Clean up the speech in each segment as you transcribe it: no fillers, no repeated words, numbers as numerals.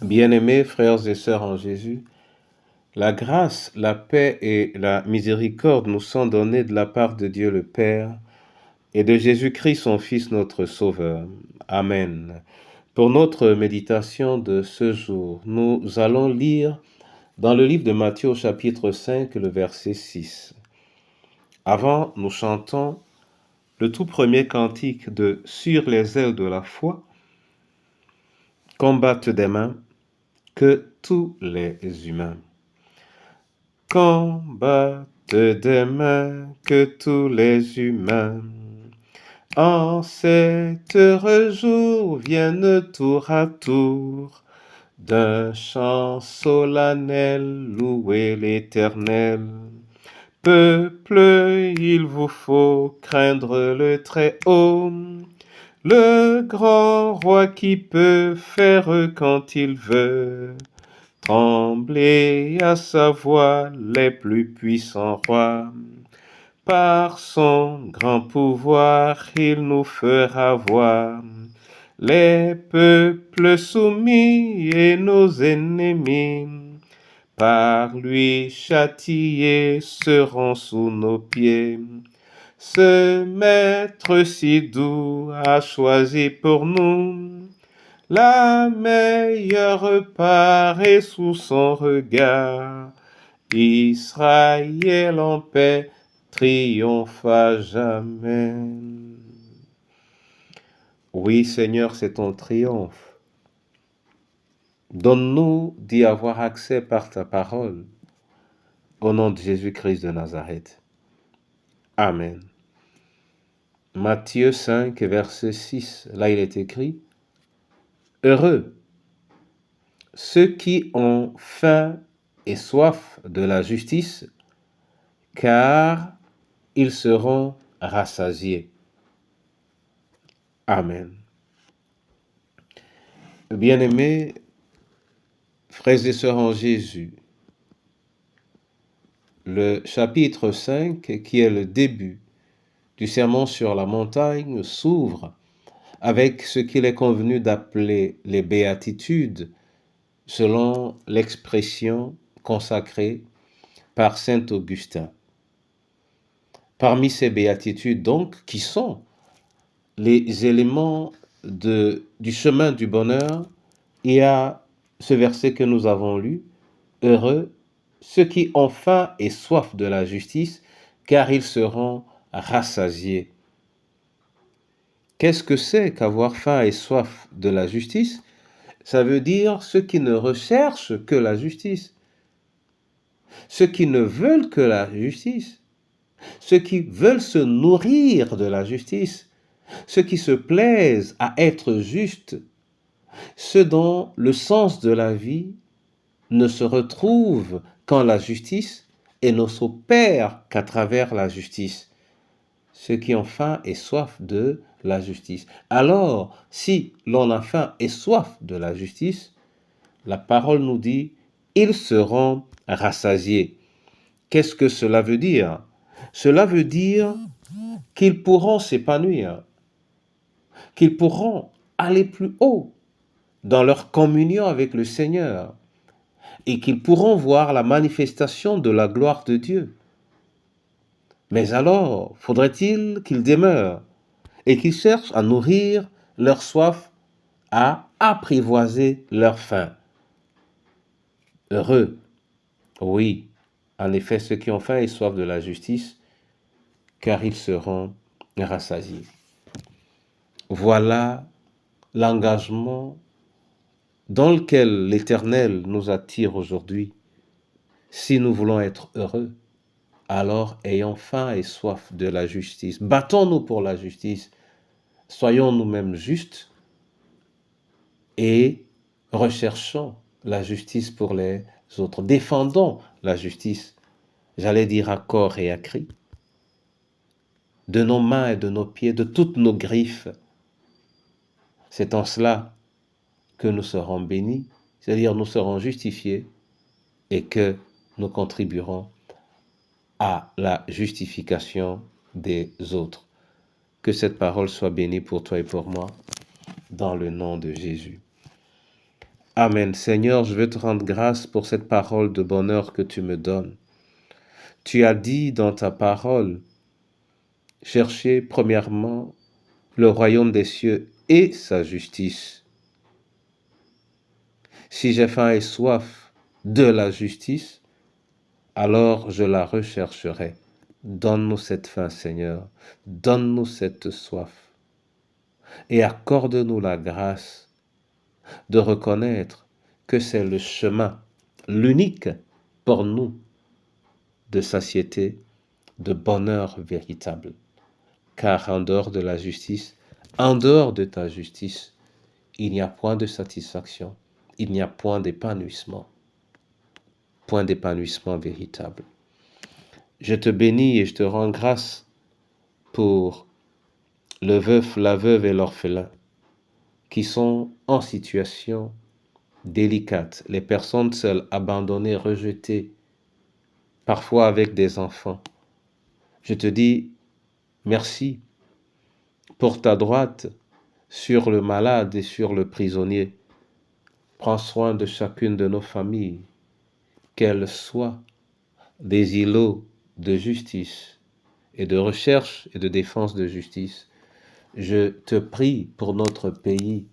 Bien-aimés frères et sœurs en Jésus, la grâce, la paix et la miséricorde nous sont données de la part de Dieu le Père et de Jésus-Christ son Fils notre Sauveur. Amen. Pour notre méditation de ce jour, nous allons lire dans le livre de Matthieu au chapitre 5, le verset 6. Avant, nous chantons le tout premier cantique de Sur les ailes de la foi, combattent des mains que tous les humains. Combattent des mains que tous les humains en cet heureux jour viennent tour à tour d'un chant solennel louer l'Éternel. Peuple, il vous faut craindre le Très-Haut, le grand roi qui peut faire quand il veut trembler à sa voix les plus puissants rois. Par son grand pouvoir, il nous fera voir les peuples soumis et nos ennemis. Par lui châtiés seront sous nos pieds. Ce maître si doux a choisi pour nous la meilleure part est sous son regard. Israël en paix triomphe à jamais. Oui, Seigneur, c'est ton triomphe. Donne-nous d'y avoir accès par ta parole. Au nom de Jésus-Christ de Nazareth. Amen. Matthieu 5, verset 6. Là, il est écrit « Heureux ceux qui ont faim et soif de la justice, car ils seront rassasiés. » Amen. Bien-aimés, frères et sœurs en Jésus, le chapitre 5, qui est le début du sermon sur la montagne, s'ouvre avec ce qu'il est convenu d'appeler les béatitudes, selon l'expression consacrée par saint Augustin. Parmi ces béatitudes, donc, qui sont les éléments du chemin du bonheur, il y a ce verset que nous avons lu, « Heureux ceux qui ont faim et soif de la justice, car ils seront rassasiés. » Qu'est-ce que c'est qu'avoir faim et soif de la justice? Ça veut dire ceux qui ne recherchent que la justice, ceux qui ne veulent que la justice, ceux qui veulent se nourrir de la justice, ceux qui se plaisent à être justes, ceux dont le sens de la vie ne se retrouve qu'en la justice et ne s'opère qu'à travers la justice, ceux qui ont faim et soif de la justice. Alors, si l'on a faim et soif de la justice, la parole nous dit, ils seront rassasiés. Qu'est-ce que cela veut dire? Cela veut dire qu'ils pourront s'épanouir, qu'ils pourront aller plus haut dans leur communion avec le Seigneur et qu'ils pourront voir la manifestation de la gloire de Dieu. Mais alors, faudrait-il qu'ils demeurent et qu'ils cherchent à nourrir leur soif, à apprivoiser leur faim. Heureux, oui, en effet, ceux qui ont faim et soif de la justice, car ils seront rassasiés. Voilà l'engagement dans lequel l'Éternel nous attire aujourd'hui. Si nous voulons être heureux, alors ayons faim et soif de la justice. Battons-nous pour la justice. Soyons nous-mêmes justes et recherchons la justice pour les autres. Défendons la justice, j'allais dire à corps et à cri, de nos mains et de nos pieds, de toutes nos griffes. C'est en cela que nous serons bénis, c'est-à-dire nous serons justifiés et que nous contribuerons à la justification des autres. Que cette parole soit bénie pour toi et pour moi, dans le nom de Jésus. Amen. Seigneur, je veux te rendre grâce pour cette parole de bonheur que tu me donnes. Tu as dit dans ta parole, cherchez premièrement le royaume des cieux et sa justice. Si j'ai faim et soif de la justice, alors je la rechercherai. Donne-nous cette faim, Seigneur. Donne-nous cette soif. Et accorde-nous la grâce de reconnaître que c'est le chemin, l'unique pour nous, de satiété, de bonheur véritable. Car en dehors de la justice, en dehors de ta justice, il n'y a point de satisfaction, il n'y a point d'épanouissement véritable. Je te bénis et je te rends grâce pour le veuf, la veuve et l'orphelin qui sont en situation délicate, les personnes seules, abandonnées, rejetées, parfois avec des enfants. Je te dis merci pour ta droite sur le malade et sur le prisonnier. Prends soin de chacune de nos familles, qu'elles soient des îlots de justice et de recherche et de défense de justice. Je te prie pour notre pays.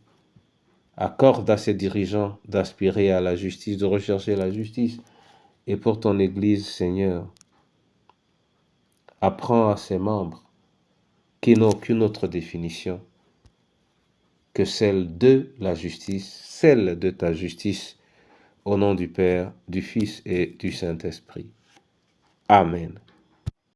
Accorde à ses dirigeants d'aspirer à la justice, de rechercher la justice. Et pour ton Église, Seigneur, apprends à ses membres qui n'ont aucune autre définition que celle de la justice, celle de ta justice, au nom du Père, du Fils et du Saint-Esprit. Amen.